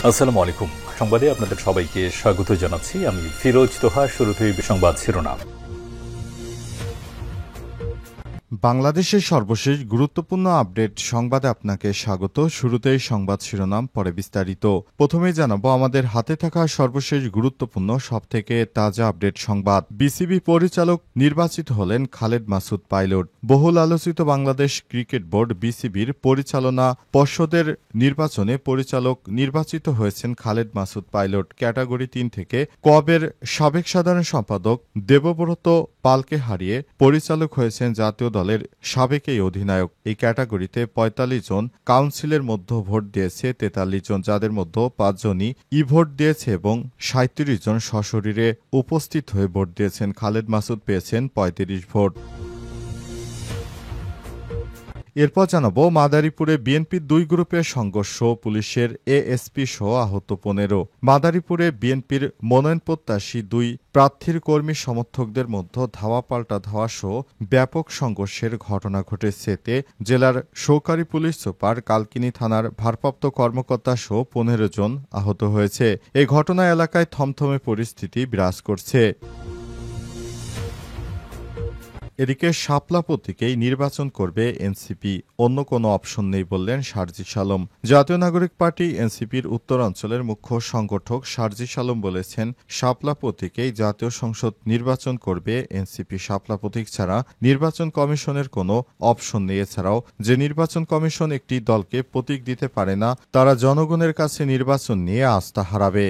আসসালামু আলাইকুম। সংবাদে আপনাদের সবাইকে স্বাগত জানাচ্ছি। আমি ফিরোজ তোহা। শুরুতেই সংবাদ শিরোনাম। বাংলাদেশের সর্বশেষ গুরুত্বপূর্ণ আপডেট সংবাদে আপনাকে স্বাগত। শুরুতেই সংবাদ শিরোনাম, পরে বিস্তারিত। প্রথমেই জানাবো আমাদের হাতে থাকা সর্বশেষ গুরুত্বপূর্ণ সবথেকে তাজা আপডেট সংবাদ। বিসিবি পরিচালক নির্বাচিত হলেন খালেদ মাসুদ পাইলট। বহুল আলোচিত বাংলাদেশ ক্রিকেট বোর্ড বিসিবির পরিচালনা পর্ষদের নির্বাচনে পরিচালক নির্বাচিত হয়েছেন খালেদ মাসুদ পাইলট। ক্যাটাগরি 3 থেকে কবের সাবেক সাধারণ সম্পাদক দেবব্রত পালকে হারিয়ে পরিচালক হয়েছেন জাতীয় দলের সাবেক এই অধিনায়ক। এই ক্যাটাগরিতে ৪৫ জন কাউন্সিলের মধ্যে ভোট দিয়েছে ৪৩ জন, যাদের মধ্যে ৫ জনই ই ভোট দিয়েছে এবং ৩৭ জন সশরীরে উপস্থিত হয়ে ভোট দিয়েছেন। খালেদ মাসুদ পেয়েছেন ৩৫ ভোট। এরপর জানাবো মাদারীপুরে বিএনপির ২ গ্রুপের সংঘর্ষ, পুলিশের এএসপি সহ আহত ১৫। মাদারীপুরে বিএনপির মনোনয়নপ্রত্যাশী ২ প্রার্থীর কর্মী সমর্থকদের মধ্যে ধাওয়া পাল্টা ধাওয়া সহ ব্যাপক সংঘর্ষের ঘটনা ঘটেছে। এতে জেলার সহকারী পুলিশ সুপার, কালকিনি থানার ভারপ্রাপ্ত কর্মকর্তা সহ ১৫ জন আহত হয়েছে। এই ঘটনা এলাকায় থমথমে পরিস্থিতি বিরাজ করছে। এদিকে শাপলা প্রতীকেই নির্বাচন করবে এনসিপি, অন্য কোনো অপশন নেই বললেন সার্জিস আলম। জাতীয় নাগরিক পার্টি এনসিপির উত্তরাঞ্চলের মুখ্য সংগঠক সার্জিস আলম বলেছেন, শাপলা প্রতীকেই জাতীয় সংসদ নির্বাচন করবে এনসিপি। শাপলা প্রতীক ছাড়া নির্বাচন কমিশনের কোনো অপশন নেই। এছাড়াও যে নির্বাচন কমিশন একটি দলকে প্রতীক দিতে পারে না, তারা জনগণের কাছে নির্বাচন নিয়ে আস্থা হারাবে।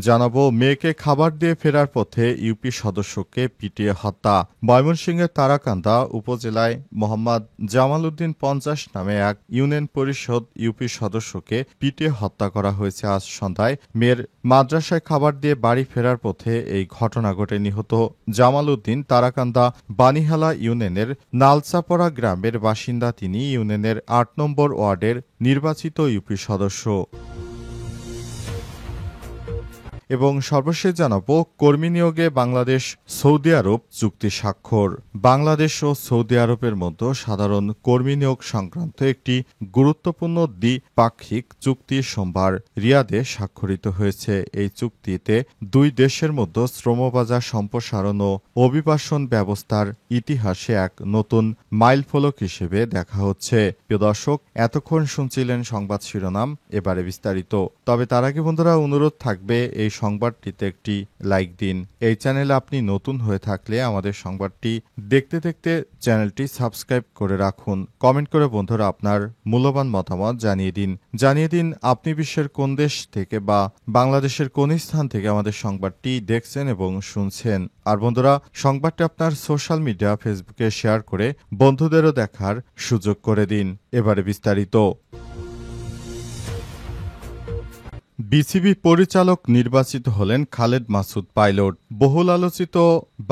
জানাবো মেয়েকে খাবার দিয়ে ফেরার পথে ইউপি সদস্যকে পিটিয়ে হত্যা। ময়মনসিংহের তারাকান্দা উপজেলায় মোহাম্মদ জামাল উদ্দিন ৫০ নামে এক ইউনিয়ন পরিষদ ইউপি সদস্যকে পিটিয়ে হত্যা করা হয়েছে আজ সন্ধ্যায়। মেয়ের মাদ্রাসায় খাবার দিয়ে বাড়ি ফেরার পথে এই ঘটনা ঘটে। নিহত জামাল উদ্দিন তারাকান্দা বানিহালা ইউনিয়নের নালচাপড়া গ্রামের বাসিন্দা। তিনি ইউনিয়নের ৮ নম্বর ওয়ার্ডের নির্বাচিত ইউপি সদস্য। এবং সর্বশেষ জানাবো কর্মী নিয়োগে বাংলাদেশ সৌদি আরব চুক্তি স্বাক্ষর। বাংলাদেশ ও সৌদি আরবের মধ্যে সাধারণ কর্মী নিয়োগ সংক্রান্ত একটি গুরুত্বপূর্ণ দ্বিপাক্ষিক চুক্তি সোমবার রিয়াদে স্বাক্ষরিত হয়েছে। এই চুক্তিতে দুই দেশের মধ্যে শ্রমবাজার সম্প্রসারণ ও অভিবাসন ব্যবস্থার ইতিহাসে এক নতুন মাইলফলক হিসেবে দেখা হচ্ছে। প্রিয় দর্শক, এতক্ষণ শুনছিলেন সংবাদ শিরোনাম, এবারে বিস্তারিত। তবে তার আগে বন্ধুরা অনুরোধ থাকবে এই সংবাদটিতে একটি লাইক দিন। এই চ্যানেলে আপনি নতুন হয়ে থাকলে আমাদের সংবাদটি দেখতে দেখতে চ্যানেলটি সাবস্ক্রাইব করে রাখুন। কমেন্ট করে বন্ধুরা আপনার মূল্যবান মতামত জানিয়ে দিন আপনি বিশ্বের কোন দেশ থেকে বা বাংলাদেশের কোন স্থান থেকে আমাদের সংবাদটি দেখছেন এবং শুনছেন। আর বন্ধুরা, সংবাদটি আপনার সোশ্যাল মিডিয়া ফেসবুকে শেয়ার করে বন্ধুদেরও দেখার সুযোগ করে দিন। এবারে বিস্তারিত। বিসিবি পরিচালক নির্বাচিত হলেন খালেদ মাসুদ পাইলট। বহুল আলোচিত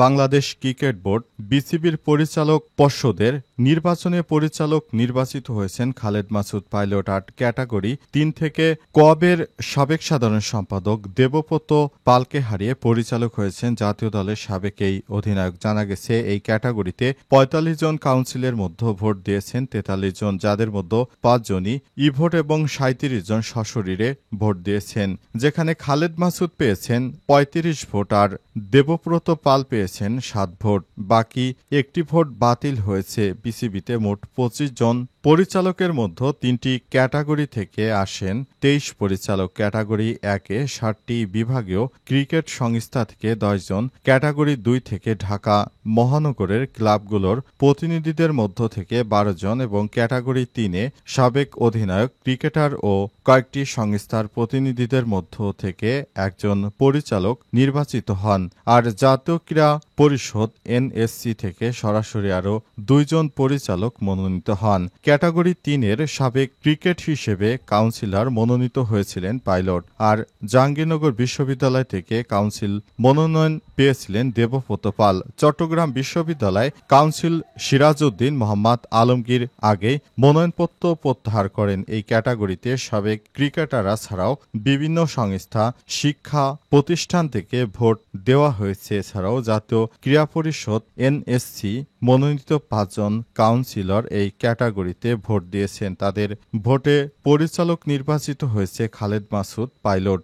বাংলাদেশ ক্রিকেট বোর্ড বিসিবির পরিচালক পর্ষদের নির্বাচনে পরিচালক নির্বাচিত হয়েছেন খালেদ মাসুদ পাইলট। ৮ ক্যাটাগরি ৩ থেকে কবের সাবেক সাধারণ সম্পাদক দেবব্রত পালকে হারিয়ে পরিচালক হয়েছেন জাতীয় দলের সাবেক এই অধিনায়ক। জানা গেছে এই ক্যাটাগরিতে ৪৫ জন কাউন্সিলের মধ্যে ভোট দিয়েছেন ৪৩ জন, যাদের মধ্যে ৫ জনই ই ভোট এবং ৩৭ জন সশরীরে ভোট দিয়েছেন, যেখানে খালেদ মাসুদ পেয়েছেন ৩৫ ভোট আর দেবব্রত পাল পেয়েছেন ৭ ভোট। বাকি একটি ভোট বাতিল হয়েছে। বিসিবিতে মোট ২৫ জন পরিচালকের মধ্যে ৩টি ক্যাটাগরি থেকে আসেন ২৩ পরিচালক। ক্যাটাগরি ১-এ ৬০টি বিভাগীয় ক্রিকেট সংস্থা থেকে ১০ জন, ক্যাটাগরি ২ থেকে ঢাকা মহানগরের ক্লাবগুলোর প্রতিনিধিদের মধ্য থেকে ১২ জন এবং ক্যাটাগরি ৩-এ সাবেক অধিনায়ক, ক্রিকেটার ও কয়েকটি সংস্থার প্রতিনিধিদের মধ্য থেকে একজন পরিচালক নির্বাচিত হন। আর জাতীয় ক্রীড়া পরিষদ এনএসসি থেকে সরাসরি আরও ২ জন পরিচালক মনোনীত হন। ক্যাটাগরি ৩-এর সাবেক ক্রিকেট হিসেবে কাউন্সিলর মনোনীত হয়েছিলেন পাইলট। আর জাহাঙ্গীরনগর বিশ্ববিদ্যালয় থেকে কাউন্সিল মনোনয়ন পেয়েছিলেন দেবব্রত পাল। চট্টগ্রাম বিশ্ববিদ্যালয় কাউন্সিল সিরাজউদ্দিন মোহাম্মদ আলমগীর আগেই মনোনয়নপত্র প্রত্যাহার করেন। এই ক্যাটাগরিতে সাবেক ক্রিকেটাররা ছাড়াও বিভিন্ন সংস্থা, শিক্ষা প্রতিষ্ঠান থেকে ভোট দেওয়া হয়েছে। এছাড়াও জাতীয় ক্রীড়া পরিষদ এনএসসি মনোনীত 5 জন কাউন্সিলর এই ক্যাটাগরিতে ভোট দিয়েছেন। তাদের ভোটে পরিচালক নির্বাচিত হয়েছে খালেদ মাসুদ পাইলট।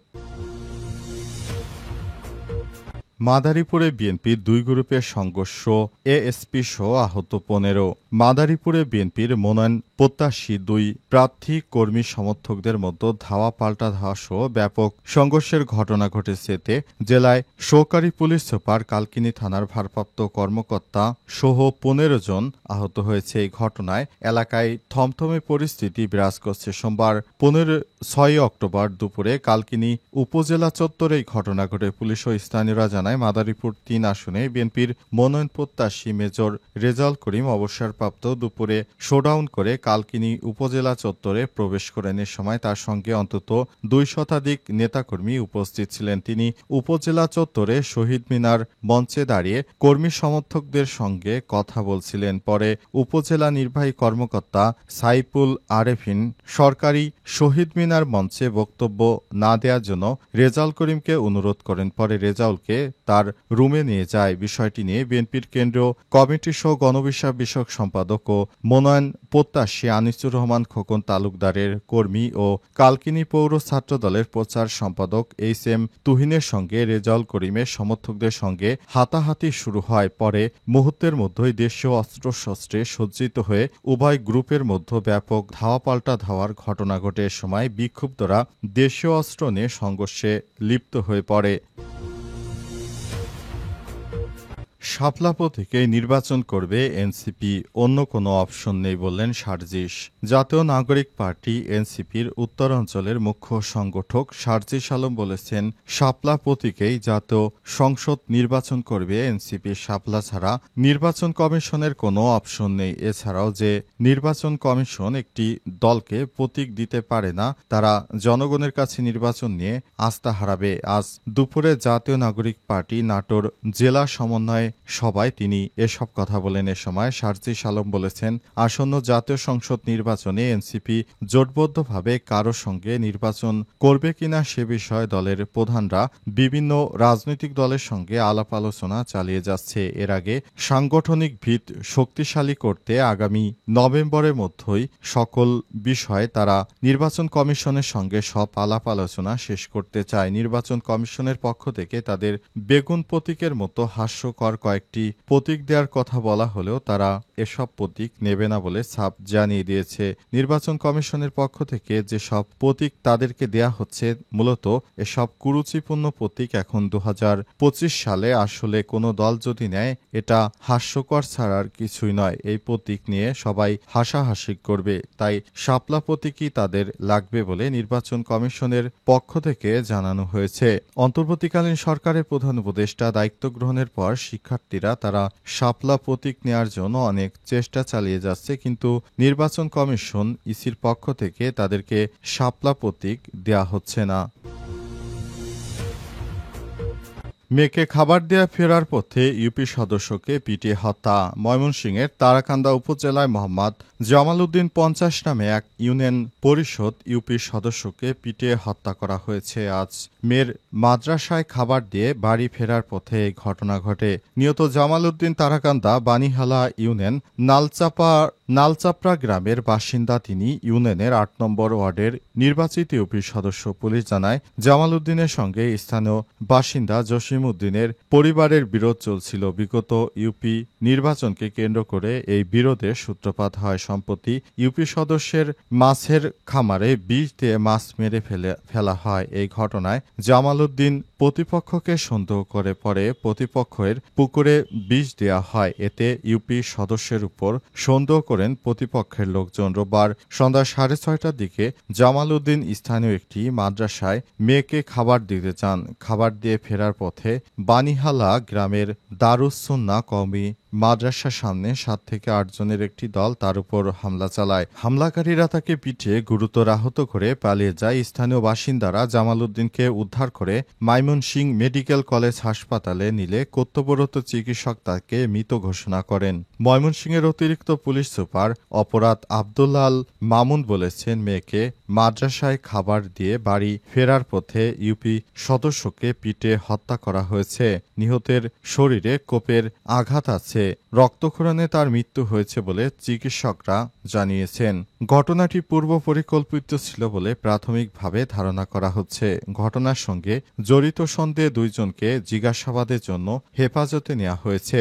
মাদারীপুরে বিএনপির 2 গ্রুপের সংঘর্ষ, এএসপি সহ আহত 15। মাদারীপুরে বিএনপির মনোনয়ন প্রত্যাশী 2 প্রার্থী কর্মী সমর্থকদের মধ্যে ধাওয়া পাল্টা ধাওয়া সহ ব্যাপক সংঘর্ষের ঘটনা ঘটেছে। এতে জেলায় সহকারী পুলিশ সুপার, কালকিনি থানার ভারপ্রাপ্ত কর্মকর্তা সহ 15 জন আহত হয়েছে। এই ঘটনায় এলাকায় থমথমে পরিস্থিতি বিরাজ করছে। সোমবার 6 অক্টোবর দুপুরে কালকিনি উপজেলা চত্বরে এই ঘটনা ঘটে। পুলিশ ও স্থানীয়রা জানায়, মাদারীপুর 3 আসনে বিএনপির মনোনয়ন প্রত্যাশী মেজর রেজাউল করিম অবসরপ্রাপ্ত দুপুরে শোডাউন করে কালকিনি উপজেলা চত্বরে প্রবেশ করেন। এ সময় তার সঙ্গে অন্তত 2 শতাধিক নেতাকর্মী উপস্থিত ছিলেন। তিনি উপজেলা চত্বরে শহীদ মিনার মঞ্চে দাঁড়িয়ে কর্মী সমর্থকদের সঙ্গে কথা বলছিলেন। পরে উপজেলা নির্বাহী কর্মকর্তা সাইফুল আরেফিন সরকারি শহীদ মিনার মঞ্চে বক্তব্য না দেওয়ার জন্য রেজাউল করিমকে অনুরোধ করেন। পরে রেজাউলকে তার রুমে নিয়ে যায়। বিষয়টি নিয়ে বিএনপির কেন্দ্রীয় কমিটি সহ গণবিষয়ক বিষয়ক সম্পাদক ও মনোনয়ন প্রত্যাশী আনিসুর রহমান খোকন তালুকদারের কর্মী ও কালকিনি পৌর ছাত্রদলের প্রচার সম্পাদক এইচ.এম. তুহিনের সঙ্গে রেজাউল করিমের সমর্থকদের সঙ্গে হাতাহাতি শুরু হয়। পরে মুহূর্তের মধ্যেই দেশীয় অস্ত্রশস্ত্রে সজ্জিত হয়ে উভয় গ্রুপের মধ্যে ব্যাপক ধাওয়া পাল্টা ধাওয়ার ঘটনা ঘটে। এ সময় বিক্ষুব্ধরা দেশীয় অস্ত্র নিয়ে সংঘর্ষে লিপ্ত হয়ে পড়ে। শাপলা প্রতীকে নির্বাচন করবে এনসিপি, অন্য কোনো অপশন নেই বললেন সার্জিস। জাতীয় নাগরিক পার্টি এনসিপির উত্তরাঞ্চলের মুখ্য সংগঠক সার্জিস আলম বলেছেন, শাপলা প্রতীকেই জাতীয় সংসদ নির্বাচন করবে এনসিপি। শাপলা ছাড়া নির্বাচন কমিশনের কোনো অপশন নেই। এছাড়াও যে নির্বাচন কমিশন একটি দলকে প্রতীক দিতে পারে না, তারা জনগণের কাছে নির্বাচন নিয়ে আস্থা হারাবে। আজ দুপুরে জাতীয় নাগরিক পার্টি নাটোর জেলা সমন্বয় সভায় তিনি এসব কথা বলেন। এ সময় সার্জিস আলম বলেছেন, আসন্ন জাতীয় সংসদ নির্বাচনে এনসিপি জোটবদ্ধভাবে কারো সঙ্গে নির্বাচন করবে কিনা সে বিষয়ে দলের প্রধানরা বিভিন্ন রাজনৈতিক দলের সঙ্গে আলাপ আলোচনা চালিয়ে যাচ্ছে। এর আগে সাংগঠনিক ভিত শক্তিশালী করতে আগামী নভেম্বরের মধ্যেই সকল বিষয়ে তারা নির্বাচন কমিশনের সঙ্গে সব আলাপ আলোচনা শেষ করতে চায়। নির্বাচন কমিশনের পক্ষ থেকে তাদের বেগুন প্রতীকের মতো হাস্যকর কয়েকটি প্রতীক দেওয়ার কথা বলা হলেও তারা এসব প্রতীক নেবে না বলে ছাপ জানিয়ে দিয়েছে। নির্বাচন কমিশনের পক্ষ থেকে যেসব প্রতীক তাদেরকে দেয়া হচ্ছে, মূলত এসব কুরুচিপূর্ণ প্রতীক। এখন 2025 সালে আসলে কোনো দল যদি নেয়, এটা হাস্যকর ছাড়ার কিছুই নয়। এই প্রতীক নিয়ে সবাই হাসাহাসি করবে, তাই শাপলা প্রতীকই তাদের লাগবে বলে নির্বাচন কমিশনের পক্ষ থেকে জানানো হয়েছে। অন্তর্বর্তীকালীন সরকারের প্রধান উপদেষ্টা দায়িত্ব গ্রহণের পর শিক্ষার্থীরা তারা শাপলা প্রতীক নেয়ার জন্য অনেক চেষ্টা চালিয়ে যাচ্ছে, কিন্তু নির্বাচন কমিশন ইসির পক্ষ থেকে তাদেরকে শাপলা প্রতীক দেয়া হচ্ছে না। মেয়েকে খাবার দেয়া ফেরার পথে ইউপি সদস্যকে পিটিয়ে হত্যা। ময়মনসিংহের তারাকান্দা উপজেলায় মোহাম্মদ জামাল উদ্দিন 50 নামে এক ইউনিয়ন পরিষদ ইউপি সদস্যকে পিটিয়ে হত্যা করা হয়েছে। আজ মেয়ের মাদ্রাসায় খাবার দিয়ে বাড়ি ফেরার পথে এই ঘটনা ঘটে। নিহত জামাল উদ্দিন তারাকান্দা বানিহালা ইউনিয়ন নালচাপড়া গ্রামের বাসিন্দা। তিনি ইউনিয়নের 8 নম্বর ওয়ার্ডের নির্বাচিত ইউপি সদস্য। পুলিশ জানায়, জামাল উদ্দিনের সঙ্গে স্থানীয় বাসিন্দা জসিম উদ্দিনের পরিবারের বিরোধ চলছিল। বিগত ইউপি নির্বাচনকে কেন্দ্র করে এই বিরোধের সূত্রপাত হয়। সম্প্রতি ইউপি সদস্যের মাছের খামারে বিষ দিয়ে মাছ মেরে ফেলা হয়। এই ঘটনায় জামাল উদ্দিন প্রতিপক্ষকে সন্দেহ করে পরে প্রতিপক্ষের পুকুরে বিষ দেওয়া হয়। এতে ইউপি সদস্যের উপর সন্দেহ করেন প্রতিপক্ষের লোকজন। রোববার সন্ধ্যা 6:30টার দিকে জামাল উদ্দিন স্থানীয় একটি মাদ্রাসায় মেয়েকে খাবার দিতে যান। খাবার দিয়ে ফেরার পথে বানিহালা গ্রামের দারুস সুন্নাহ কওমি মাদ্রাসার সামনে 7 থেকে 8 জনের একটি দল তার উপর হামলা চালায়। হামলাকারীরা তাকে পিটিয়ে গুরুতর আহত করে পালিয়ে যায়। স্থানীয় বাসিন্দারা জামাল উদ্দিনকে উদ্ধার করে ময়মনসিংহ মেডিকেল কলেজ হাসপাতালে নিলে কর্তব্যরত চিকিৎসক তাকে মৃত ঘোষণা করেন। ময়মনসিংহের অতিরিক্ত পুলিশ সুপার অপরাধ আব্দুল্লাল মামুন বলেছেন, মেয়েকে মাদ্রাসায় খাবার দিয়ে বাড়ি ফেরার পথে ইউপি সদস্যকে পিটে হত্যা করা হয়েছে। নিহতের শরীরে কোপের আঘাত আছে। রক্তক্ষরণে তার মৃত্যু হয়েছে বলে চিকিৎসকরা জানিয়েছেন। ঘটনাটি পূর্ব পরিকল্পিত ছিল বলে প্রাথমিকভাবে ধারণা করা হচ্ছে। ঘটনার সঙ্গে জড়িত সন্দেহে 2 জনকে জিজ্ঞাসাবাদের জন্য হেফাজতে নেওয়া হয়েছে।